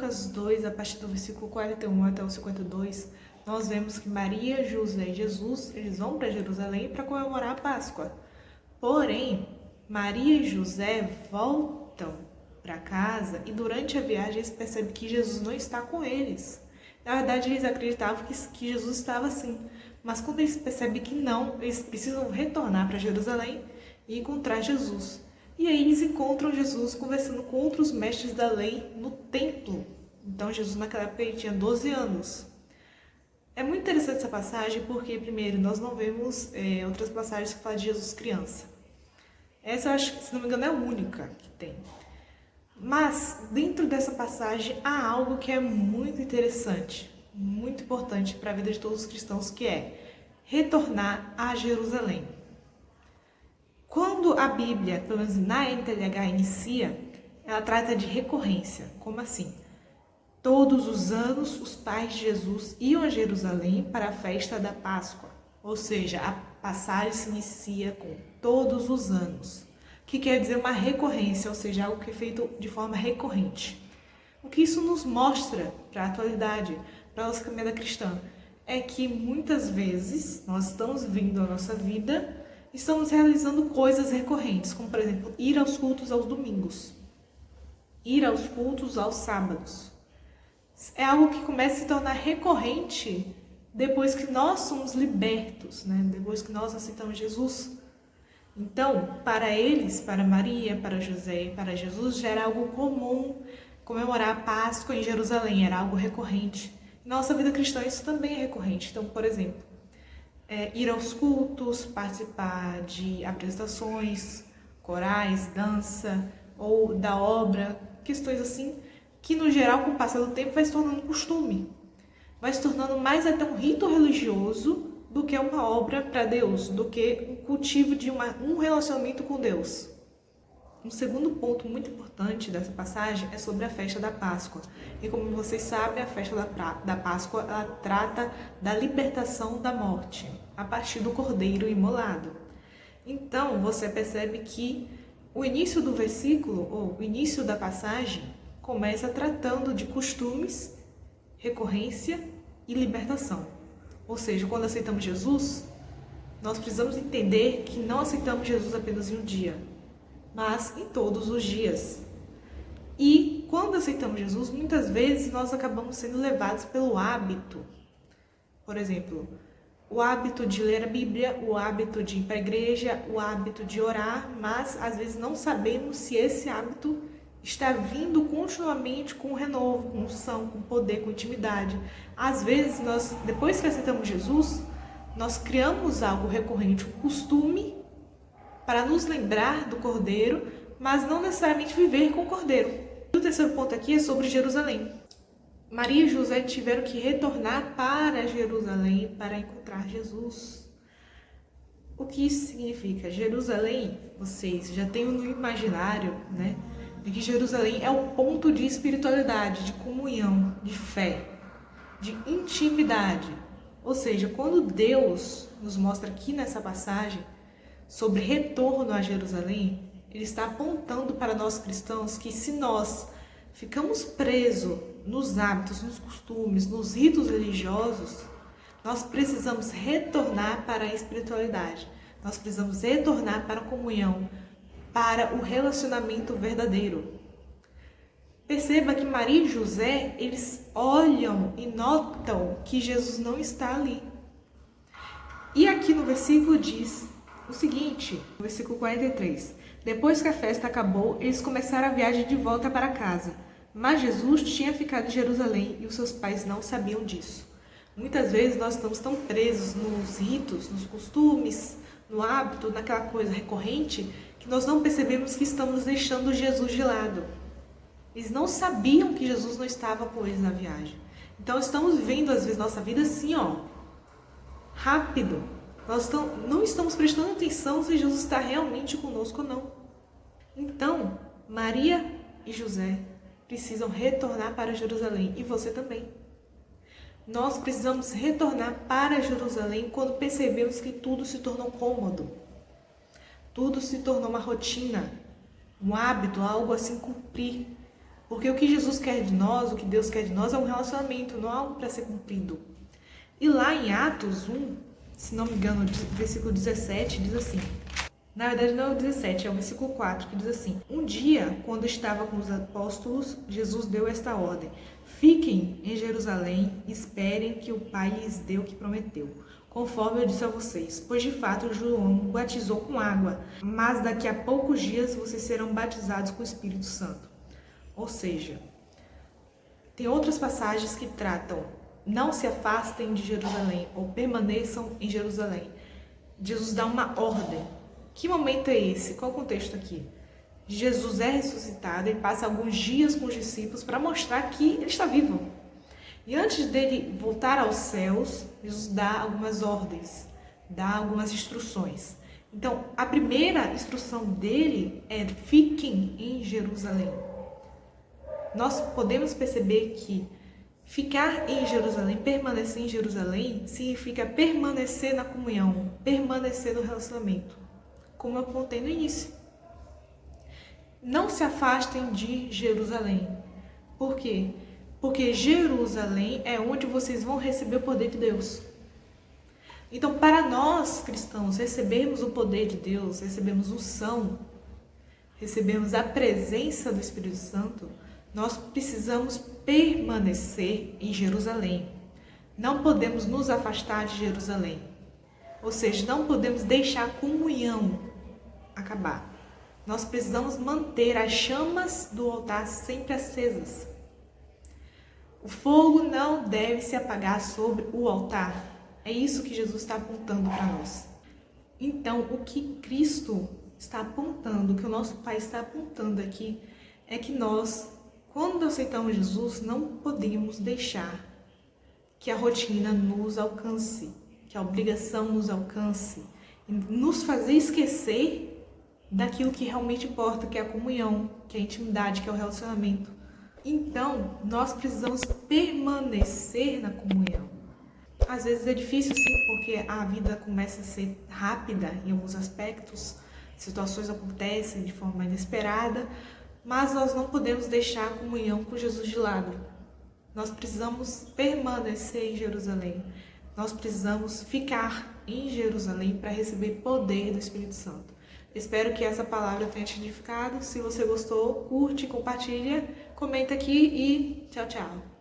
Lucas 2, a partir do versículo 41 até o 52, nós vemos que Maria, José e Jesus, eles vão para Jerusalém para comemorar a Páscoa. Porém, Maria e José voltam para casa e durante a viagem eles percebem que Jesus não está com eles. Na verdade, eles acreditavam que Jesus estava sim, mas quando eles percebem que não, eles precisam retornar para Jerusalém e encontrar Jesus. E aí eles encontram Jesus conversando com outros mestres da lei no templo. Então Jesus naquela época ele tinha 12 anos. É muito interessante essa passagem porque, primeiro, nós não vemos outras passagens que falam de Jesus criança. Essa eu acho que, se não me engano, é a única que tem. Mas dentro dessa passagem há algo que é muito interessante, muito importante para a vida de todos os cristãos, que é retornar a Jerusalém. Quando a Bíblia, pelo menos na NTLH, inicia, ela trata de recorrência. Como assim? Todos os anos os pais de Jesus iam a Jerusalém para a festa da Páscoa. Ou seja, a passagem se inicia com todos os anos, que quer dizer uma recorrência, ou seja, algo que é feito de forma recorrente. O que isso nos mostra para a atualidade, para a nossa caminhada cristã, é que muitas vezes nós estamos vivendo a nossa vida, estamos realizando coisas recorrentes, como por exemplo, ir aos cultos aos domingos, ir aos cultos aos sábados. É algo que começa a se tornar recorrente depois que nós somos libertos, né? Depois que nós aceitamos Jesus. Então, para eles, para Maria, para José e para Jesus, já era algo comum comemorar a Páscoa em Jerusalém, era algo recorrente. Na nossa vida cristã isso também é recorrente. Então, por exemplo, ir aos cultos, participar de apresentações, corais, dança ou da obra, questões assim, que no geral, com o passar do tempo, vai se tornando costume. Vai se tornando mais até um rito religioso do que uma obra para Deus, do que um cultivo de um relacionamento com Deus. Um segundo ponto muito importante dessa passagem é sobre a festa da Páscoa. E como vocês sabem, a festa da Páscoa ela trata da libertação da morte, a partir do cordeiro imolado. Então, você percebe que o início do versículo, ou o início da passagem, começa tratando de costumes, recorrência e libertação. Ou seja, quando aceitamos Jesus, nós precisamos entender que não aceitamos Jesus apenas em um dia, mas em todos os dias. E quando aceitamos Jesus, muitas vezes nós acabamos sendo levados pelo hábito. Por exemplo, o hábito de ler a Bíblia, o hábito de ir para a igreja, o hábito de orar, mas às vezes não sabemos se esse hábito está vindo continuamente com renovo, com unção, com poder, com intimidade. Às vezes, nós, depois que aceitamos Jesus, nós criamos algo recorrente, um costume, para nos lembrar do Cordeiro, mas não necessariamente viver com o Cordeiro. E o terceiro ponto aqui é sobre Jerusalém. Maria e José tiveram que retornar para Jerusalém para encontrar Jesus. O que isso significa? Jerusalém, vocês já têm no imaginário, né? De que Jerusalém é o ponto de espiritualidade, de comunhão, de fé, de intimidade. Ou seja, quando Deus nos mostra aqui nessa passagem sobre retorno a Jerusalém, Ele está apontando para nós cristãos que se nós ficamos presos nos hábitos, nos costumes, nos ritos religiosos, nós precisamos retornar para a espiritualidade. Nós precisamos retornar para a comunhão, para o relacionamento verdadeiro. Perceba que Maria e José, eles olham e notam que Jesus não está ali. E aqui no versículo diz o seguinte, no versículo 43. Depois que a festa acabou, eles começaram a viagem de volta para casa. Mas Jesus tinha ficado em Jerusalém e os seus pais não sabiam disso. Muitas vezes nós estamos tão presos nos ritos, nos costumes, no hábito, naquela coisa recorrente, que nós não percebemos que estamos deixando Jesus de lado. Eles não sabiam que Jesus não estava com eles na viagem. Então estamos vivendo às vezes nossa vida assim, rápido. Nós não estamos prestando atenção se Jesus está realmente conosco ou não. Então, Maria e José precisam retornar para Jerusalém, e você também. Nós precisamos retornar para Jerusalém quando percebemos que tudo se tornou cômodo. Tudo se tornou uma rotina, um hábito, algo a se cumprir. Porque o que Jesus quer de nós, o que Deus quer de nós é um relacionamento, não algo para ser cumprido. E lá em Atos 1, se não me engano, versículo 17, diz assim. Na verdade não é o 17, é o versículo 4, que diz assim: Um dia, quando estava com os apóstolos, Jesus deu esta ordem: Fiquem em Jerusalém e esperem que o Pai lhes dê o que prometeu, conforme eu disse a vocês. Pois de fato João batizou com água, mas daqui a poucos dias vocês serão batizados com o Espírito Santo. Ou seja, tem outras passagens que tratam: não se afastem de Jerusalém ou permaneçam em Jerusalém. Jesus dá uma ordem. Que momento é esse? Qual é o contexto aqui? Jesus é ressuscitado e passa alguns dias com os discípulos para mostrar que ele está vivo. E antes dele voltar aos céus, Jesus dá algumas ordens, dá algumas instruções. Então, a primeira instrução dele é: fiquem em Jerusalém. Nós podemos perceber que ficar em Jerusalém, permanecer em Jerusalém, significa permanecer na comunhão, permanecer no relacionamento, como eu contei no início. Não se afastem de Jerusalém. Por quê? Porque Jerusalém é onde vocês vão receber o poder de Deus. Então, para nós cristãos recebermos o poder de Deus, recebemos unção, recebemos a presença do Espírito Santo, nós precisamos permanecer em Jerusalém. Não podemos nos afastar de Jerusalém. Ou seja, não podemos deixar a comunhão acabar. Nós precisamos manter as chamas do altar sempre acesas. O fogo não deve se apagar sobre o altar. É isso que Jesus está apontando para nós. Então, o que Cristo está apontando, o que o nosso Pai está apontando aqui, é que nós, quando aceitamos Jesus, não podemos deixar que a rotina nos alcance, que a obrigação nos alcance, e nos fazer esquecer daquilo que realmente importa, que é a comunhão, que é a intimidade, que é o relacionamento. Então, nós precisamos permanecer na comunhão. Às vezes é difícil sim, porque a vida começa a ser rápida em alguns aspectos, situações acontecem de forma inesperada, mas nós não podemos deixar a comunhão com Jesus de lado. Nós precisamos permanecer em Jerusalém. Nós precisamos ficar em Jerusalém para receber poder do Espírito Santo. Espero que essa palavra tenha te edificado. Se você gostou, curte, compartilha, comenta aqui e tchau, tchau.